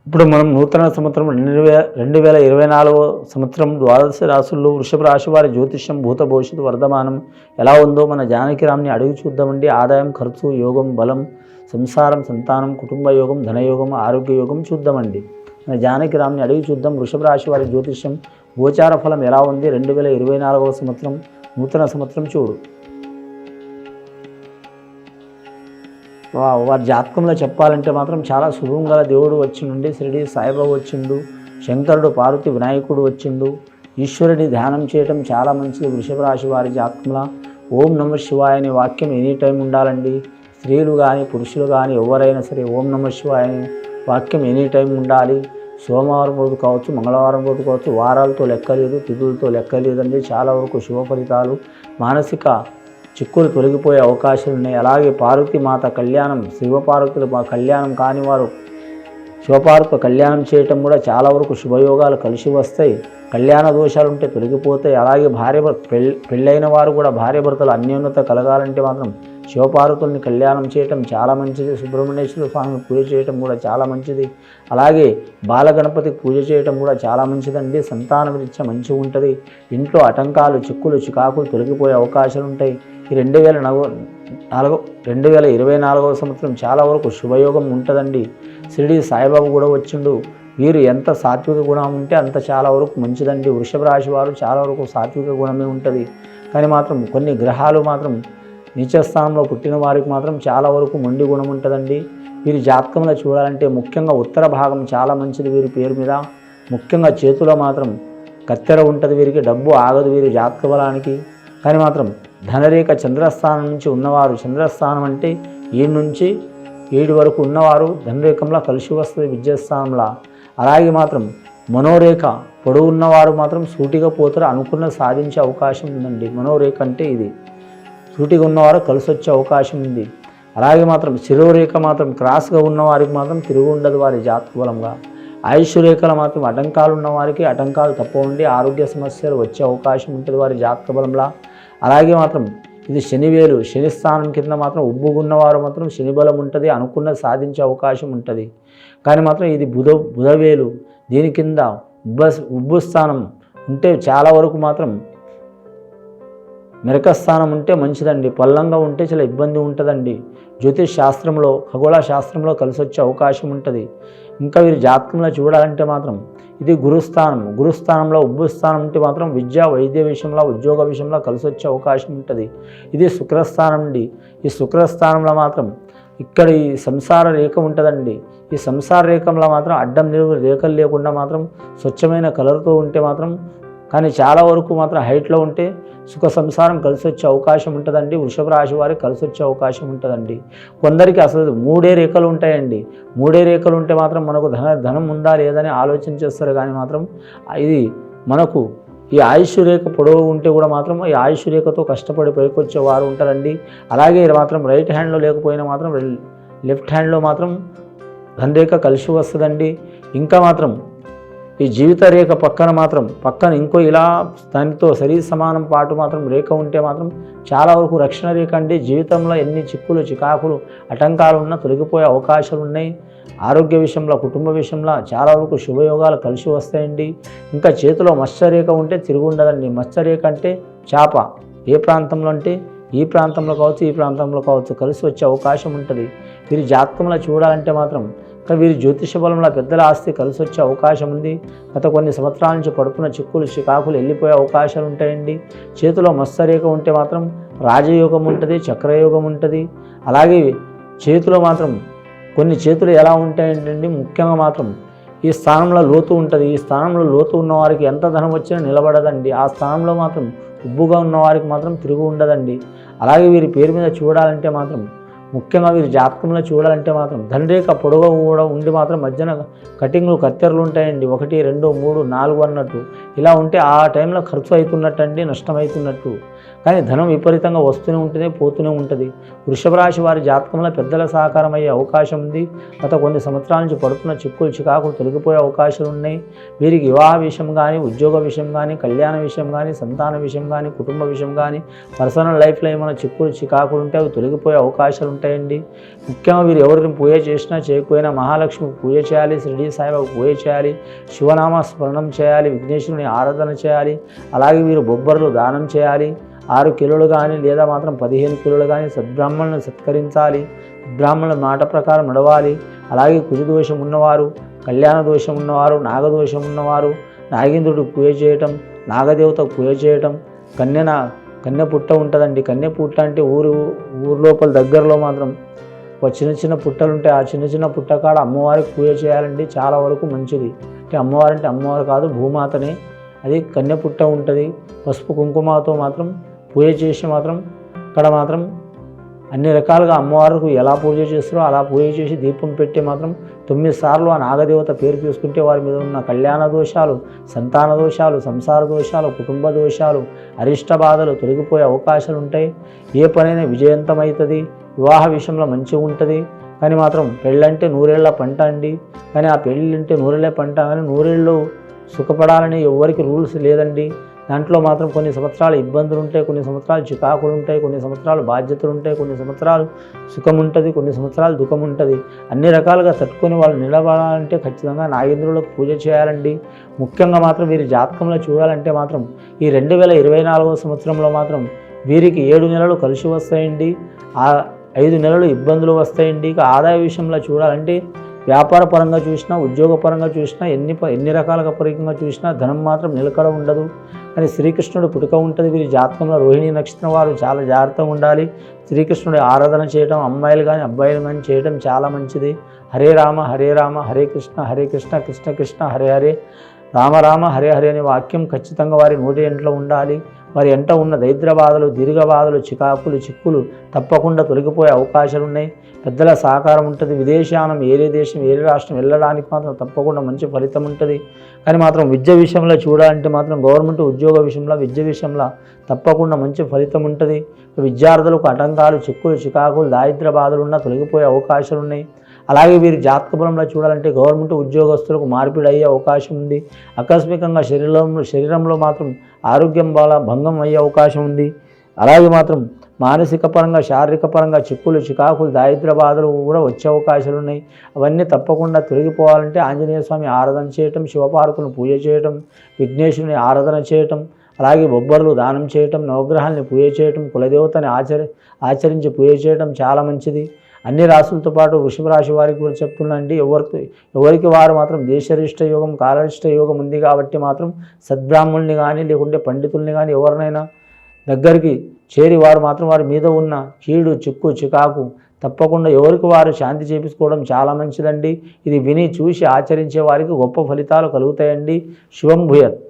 ఇప్పుడు మనం నూతన సంవత్సరం 2024 సంవత్సరం ద్వాదశ రాశుల్లో వృషభ రాశి వారి జ్యోతిష్యం భూత భవిష్యత్తు వర్ధమానం ఎలా ఉందో మన జానకిరామ్ని అడిగి చూద్దామండి. ఆదాయం, ఖర్చు, యోగం, బలం, సంసారం, సంతానం, కుటుంబ యోగం, ధనయోగం, ఆరోగ్య యోగం చూద్దామండి. మన జానకిరామ్ని అడిగి చూద్దాం. వృషభ రాశి వారి జ్యోతిష్యం గోచార ఫలం ఎలా ఉంది 2024 సంవత్సరం నూతన సంవత్సరం చూడు. వారి జాతకంలో చెప్పాలంటే మాత్రం చాలా శుభం గల దేవుడు వచ్చిండు. షిరిడి సాయిబాబా వచ్చిండు, శంకరుడు, పార్వతి, వినాయకుడు వచ్చిండు. ఈశ్వరుడి ధ్యానం చేయటం చాలా మంచిది. వృషభ రాశి వారి జాతకంలో ఓం నమ శివాయ అనే వాక్యం ఎనీ టైం ఉండాలండి. స్త్రీలు కానీ పురుషులు కానీ ఎవరైనా సరే ఓం నమ శివాయ అనే వాక్యం ఎనీ టైం ఉండాలి. సోమవారం రోజు కావచ్చు, మంగళవారం రోజు కావచ్చు, వారాలతో లెక్కలేదు, తిథులతో లెక్కలేదండి. చాలా వరకు శుభ ఫలితాలు, మానసిక చిక్కులు తొలగిపోయే అవకాశాలు ఉన్నాయి. అలాగే పార్వతీ మాత కళ్యాణం, శివపార్వతుల కళ్యాణం కాని వారు శివపార్వతి కళ్యాణం చేయటం కూడా చాలా వరకు శుభయోగాలు కలిసి వస్తాయి. కళ్యాణ దోషాలు ఉంటే తొలగిపోతాయి. అలాగే పెళ్ళైన వారు కూడా భార్యాభర్తలు అన్యోన్యత కలగాలంటే మాత్రం శివపార్వతుల్ని కళ్యాణం చేయటం చాలా మంచిది. సుబ్రహ్మణ్యేశ్వర స్వామిని పూజ చేయటం కూడా చాలా మంచిది. అలాగే బాలగణపతికి పూజ చేయటం కూడా చాలా మంచిదండి. సంతానం రీత్యా మంచిగా ఉంటుంది. ఇంట్లో ఆటంకాలు, చిక్కులు, చికాకులు తొలగిపోయే అవకాశాలు ఉంటాయి. ఈ 2024 సంవత్సరం చాలా వరకు శుభయోగం ఉంటుందండి. షిరిడి సాయిబాబా కూడా వచ్చిండు. వీరు ఎంత సాత్విక గుణం ఉంటే అంత చాలా వరకు మంచిదండి. వృషభ రాశి వారు చాలా వరకు సాత్విక గుణమే ఉంటుంది. కానీ మాత్రం కొన్ని గ్రహాలు మాత్రం నీచస్థానంలో పుట్టిన వారికి మాత్రం చాలా వరకు మొండి గుణం ఉంటుందండి. వీరి జాతకంలో చూడాలంటే ముఖ్యంగా ఉత్తర భాగం చాలా మంచిది వీరి పేరు మీద. ముఖ్యంగా చేతిలో మాత్రం కత్తెర ఉంటుంది. వీరికి డబ్బు ఆగదు వీరి జాతక బలానికి. కానీ మాత్రం ధనరేఖ చంద్రస్థానం నుంచి ఉన్నవారు, చంద్రస్థానం అంటే 7 నుంచి 7 వరకు ఉన్నవారు ధనరేఖంలో కలిసి వస్తుంది విద్యాస్థానంలో. అలాగే మాత్రం మనోరేఖ పొడవు ఉన్నవారు మాత్రం సూటిగా పోతారు, అనుకున్న సాధించే అవకాశం ఉందండి. మనోరేఖ అంటే ఇది సూటిగా ఉన్నవారు కలిసి వచ్చే అవకాశం ఉంది. అలాగే మాత్రం శిరోరేఖ మాత్రం క్రాస్గా ఉన్నవారికి మాత్రం తిరుగు ఉండదు వారి జాతక బలంగా. ఆయుష్ రేఖలు మాత్రం ఆటంకాలు ఉన్నవారికి ఆటంకాలు తప్పవండి. ఆరోగ్య సమస్యలు వచ్చే అవకాశం ఉంటుంది వారి జాతక బలంలో. అలాగే మాత్రం ఇది శనివేలు, శని స్థానం కింద మాత్రం ఉబ్బుగున్నవారు మాత్రం శని బలం ఉంటుంది, అనుకున్నది సాధించే అవకాశం ఉంటుంది. కానీ మాత్రం ఇది బుధవేలు, దీని కింద ఉబ్బు స్థానం ఉంటే చాలా వరకు మాత్రం మెరక స్థానం ఉంటే మంచిదండి. పల్లంగా ఉంటే చాలా ఇబ్బంది ఉంటుందండి. జ్యోతిష్ శాస్త్రంలో, ఖగోళ శాస్త్రంలో కలిసి వచ్చే అవకాశం ఉంటుంది. ఇంకా వీరి జాతకంలో చూడాలంటే మాత్రం ఇది గురుస్థానం, గురుస్థానంలో ఉబ్బు స్థానం ఉంటే మాత్రం విద్య, వైద్య విషయంలో, ఉద్యోగ విషయంలో కలిసి వచ్చే అవకాశం ఉంటుంది. ఇది శుక్రస్థానం అండి. ఈ శుక్రస్థానంలో మాత్రం ఇక్కడ ఈ సంసార రేఖ ఉంటుందండి. ఈ సంసార రేఖంలో మాత్రం అడ్డం నిలువు రేఖలు లేకుండా మాత్రం స్వచ్ఛమైన కలర్తో ఉంటే మాత్రం, కానీ చాలా వరకు మాత్రం హైట్లో ఉంటే సుఖ సంసారం కలిసి వచ్చే అవకాశం ఉంటుందండి. వృషభ రాశి వారికి కలిసి వచ్చే అవకాశం ఉంటుందండి. కొందరికి అసలు 3 రేఖలు ఉంటాయండి. 3 రేఖలు ఉంటే మాత్రం మనకు ధనం ఉందా లేదని ఆలోచన చేస్తారు. కానీ మాత్రం ఇది మనకు ఈ ఆయుష్ రేఖ పొడవు ఉంటే కూడా మాత్రం ఈ ఆయుష్ రేఖతో కష్టపడి పైకొచ్చే వారు ఉంటారండి. అలాగే మాత్రం రైట్ హ్యాండ్లో లేకపోయినా మాత్రం లెఫ్ట్ హ్యాండ్లో మాత్రం ధనరేఖ కలిసి వస్తుందండి. ఇంకా మాత్రం ఈ జీవిత రేఖ పక్కన ఇంకో ఇలా దానితో శరీర సమానం పాటు మాత్రం రేఖ ఉంటే మాత్రం చాలా వరకు రక్షణ రేఖ అండి. జీవితంలో ఎన్ని చిక్కులు, చికాకులు, ఆటంకాలు ఉన్నా తొలగిపోయే అవకాశాలు ఉన్నాయి. ఆరోగ్య విషయంలో, కుటుంబ విషయంలో చాలా వరకు శుభయోగాలు కలిసి వస్తాయండి. ఇంకా చేతిలో మత్స్యరేఖ ఉంటే తిరుగు ఉండదండి. మత్స్యరేఖ అంటే చేప, ఏ ప్రాంతంలో అంటే ఈ ప్రాంతంలో కావచ్చు, ఈ ప్రాంతంలో కావచ్చు కలిసి వచ్చే అవకాశం ఉంటుంది. వీరి జాతకంలో చూడాలంటే మాత్రం వీరి జ్యోతిష బలంలో పెద్దల ఆస్తి కలిసి వచ్చే అవకాశం ఉంది. గత కొన్ని సంవత్సరాల నుంచి పడుతున్న చిక్కులు, చికాకులు వెళ్ళిపోయే అవకాశాలు ఉంటాయండి. చేతిలో మత్స్యరేఖ ఉంటే మాత్రం రాజయోగం ఉంటుంది, చక్రయోగం ఉంటుంది. అలాగే చేతిలో మాత్రం కొన్ని చేతులు ఎలా ఉంటాయంటే ముఖ్యంగా మాత్రం ఈ స్థానంలో లోతు ఉంటుంది. ఈ స్థానంలో లోతు ఉన్నవారికి ఎంత ధనం వచ్చినా నిలబడదండి. ఆ స్థానంలో మాత్రం ఉబ్బుగా ఉన్నవారికి మాత్రం తిరుగు ఉండదండి. అలాగే వీరి పేరు మీద చూడాలంటే మాత్రం ముఖ్యంగా వీరి జాతకంలో చూడాలంటే మాత్రం ధనరేఖ పొడవు కూడా ఉండి మాత్రం మధ్యన కటింగ్లు, కత్తెరలు ఉంటాయండి. 1, 2, 3, 4 అన్నట్టు ఇలా ఉంటే ఆ టైంలో ఖర్చు అవుతున్నట్టు అండి, నష్టం అవుతున్నట్టు. కానీ ధనం విపరీతంగా వస్తూనే ఉంటుంది, పోతూనే ఉంటుంది. వృషభ రాశి వారి జాతకంలో పెద్దల సహకారం అయ్యే అవకాశం ఉంది. గత కొన్ని సంవత్సరాల నుంచి పడుతున్న చిక్కులు చికాకులు తొలగిపోయే అవకాశాలు ఉన్నాయి. వీరికి వివాహ విషయం కానీ, ఉద్యోగ విషయం కానీ, కళ్యాణ విషయం కానీ, సంతాన విషయం కానీ, కుటుంబ విషయం కానీ, పర్సనల్ లైఫ్లో ఏమైనా చిక్కులు చికాకులు ఉంటే అవి తొలగిపోయే అవకాశాలు ఉంటాయండి. ముఖ్యంగా వీరు ఎవరిని పూజ చేసినా చేయకపోయినా మహాలక్ష్మికి పూజ చేయాలి, షిరిడి సాయిబాబాకు పూజ చేయాలి, శివనామ స్మరణం చేయాలి, విఘ్నేశ్వరుని ఆరాధన చేయాలి. అలాగే వీరు బొబ్బర్లు దానం చేయాలి. 6 కిలోలు కానీ లేదా మాత్రం 15 కిలోలు కానీ సద్బ్రాహ్మణులను సత్కరించాలి. బ్రాహ్మణుల మాట ప్రకారం నడవాలి. అలాగే కుజదోషం ఉన్నవారు, కళ్యాణ దోషం ఉన్నవారు, నాగదోషం ఉన్నవారు నాగేంద్రుడికి పూజ చేయటం, నాగదేవతకు పూజ చేయటం. కన్య పుట్ట ఉంటుందండి. కన్య పుట్ట అంటే ఊరు లోపల దగ్గరలో మాత్రం ఒక చిన్న పుట్టలు ఉంటాయి. ఆ చిన్న పుట్ట కాడ అమ్మవారికి పూజ చేయాలండి. చాలా వరకు మంచిది. అంటే అమ్మవారు కాదు, భూమాతనే. అది కన్య పుట్ట ఉంటుంది. పసుపు కుంకుమతో మాత్రం పూజ చేసి మాత్రం అక్కడ మాత్రం అన్ని రకాలుగా అమ్మవారికి ఎలా పూజ చేస్తారో అలా పూజ చేసి దీపం పెట్టి మాత్రం 9 సార్లు ఆ నాగదేవత పేరు తీసుకుంటే వారి మీద ఉన్న కళ్యాణ దోషాలు, సంతాన దోషాలు, సంసార దోషాలు, కుటుంబ దోషాలు, అరిష్ట బాధలు తొలగిపోయే అవకాశాలు ఉంటాయి. ఏ పనైనా విజయవంతమవుతుంది. వివాహ విషయంలో మంచిగా ఉంటుంది. కానీ మాత్రం పెళ్ళంటే 100 ఏళ్ల పంట అండి. కానీ ఆ పెళ్ళంటే 100 ఏళ్ల పంట, కానీ 100 ఏళ్ళు సుఖపడాలని ఎవరికి రూల్స్ లేదండి. దాంట్లో మాత్రం కొన్ని సంవత్సరాలు ఇబ్బందులు ఉంటాయి, కొన్ని సంవత్సరాలు చికాకులు ఉంటాయి, కొన్ని సంవత్సరాలు బాధ్యతలు ఉంటాయి, కొన్ని సంవత్సరాలు సుఖం ఉంటుంది, కొన్ని సంవత్సరాలు దుఃఖం ఉంటుంది. అన్ని రకాలుగా తట్టుకొని వాళ్ళు నిలబడాలంటే ఖచ్చితంగా నాగేంద్రులకు పూజ చేయాలండి. ముఖ్యంగా మాత్రం వీరి జాతకంలో చూడాలంటే మాత్రం ఈ 2024వ సంవత్సరంలో మాత్రం వీరికి 7 నెలలు కలిసి వస్తాయండి. 5 నెలలు ఇబ్బందులు వస్తాయండి. ఇక ఆదాయ విషయంలో చూడాలంటే వ్యాపార పరంగా చూసినా, ఉద్యోగ పరంగా చూసినా, ఎన్ని రకాలుగా పరంగా చూసినా ధనం మాత్రం నిలకడ ఉండదు. కానీ శ్రీకృష్ణుడు పుట్టుక ఉంటుంది. వీరి జాతకంలో రోహిణి నక్షత్రం వారు చాలా జాగ్రత్తగా ఉండాలి. శ్రీకృష్ణుడి ఆరాధన చేయడం, అమ్మాయిలు కానీ అబ్బాయిలు కానీ చేయడం చాలా మంచిది. హరే రామ హరే రామ హరే కృష్ణ హరే కృష్ణ కృష్ణ కృష్ణ హరే హరే రామ రామ హరే హరే అనే వాక్యం ఖచ్చితంగా వారి నోటి ఎంట్లో ఉండాలి. వారి ఎంట ఉన్న దరిద్ర బాధలు, దీర్ఘ బాధలు, చికాకులు, చిక్కులు తప్పకుండా తొలగిపోయే అవకాశాలు ఉన్నాయి. పెద్దల సహకారం ఉంటుంది. విదేశానం ఏరే దేశం ఏరే రాష్ట్రం వెళ్ళడానికి మాత్రం తప్పకుండా మంచి ఫలితం ఉంటుంది. కానీ మాత్రం విద్య విషయంలో చూడాలంటే మాత్రం గవర్నమెంట్ ఉద్యోగ విషయంలో, విద్య విషయంలో తప్పకుండా మంచి ఫలితం ఉంటుంది. విద్యార్థులకు ఆటంకాలు, చిక్కులు, చికాకులు, దారిద్ర బాధలు ఉన్నా తొలగిపోయే అవకాశాలు ఉన్నాయి. అలాగే వీరి జాతక బలంలో చూడాలంటే గవర్నమెంట్ ఉద్యోగస్తులకు మార్పిడి అయ్యే అవకాశం ఉంది. ఆకస్మికంగా శరీరంలో మాత్రం ఆరోగ్యం భంగం అయ్యే అవకాశం ఉంది. అలాగే మాత్రం మానసిక పరంగా, శారీరక పరంగా చిక్కులు, చికాకులు, దారిద్ర బాధలు కూడా వచ్చే అవకాశాలు ఉన్నాయి. అవన్నీ తప్పకుండా తొలగిపోవాలంటే ఆంజనేయ స్వామి ఆరాధన చేయటం, శివపార్వతులను పూజ చేయటం, విఘ్నేశ్వరుని ఆరాధన చేయటం, అలాగే బొబ్బర్లు దానం చేయటం, నవగ్రహాలని పూజ చేయటం, కులదేవతని ఆచరించి పూజ చేయటం చాలా మంచిది. అన్ని రాశులతో పాటు వృషభ రాశి వారికి కూడా చెప్తున్నాండి. ఎవరికి వారు మాత్రం దేశరిష్ట యోగం, కాలరిష్ట యోగం ఉంది కాబట్టి మాత్రం సద్బ్రాహ్మణుల్ని కానీ లేకుంటే పండితుల్ని కానీ ఎవరినైనా దగ్గరికి చేరి వారు మాత్రం వారి మీద ఉన్న కీడు, చిక్కు, చికాకు తప్పకుండా ఎవరికి వారు శాంతి చేపించుకోవడం చాలా మంచిదండి. ఇది విని చూసి ఆచరించే వారికి గొప్ప ఫలితాలు కలుగుతాయండి. శుభం భూయత్.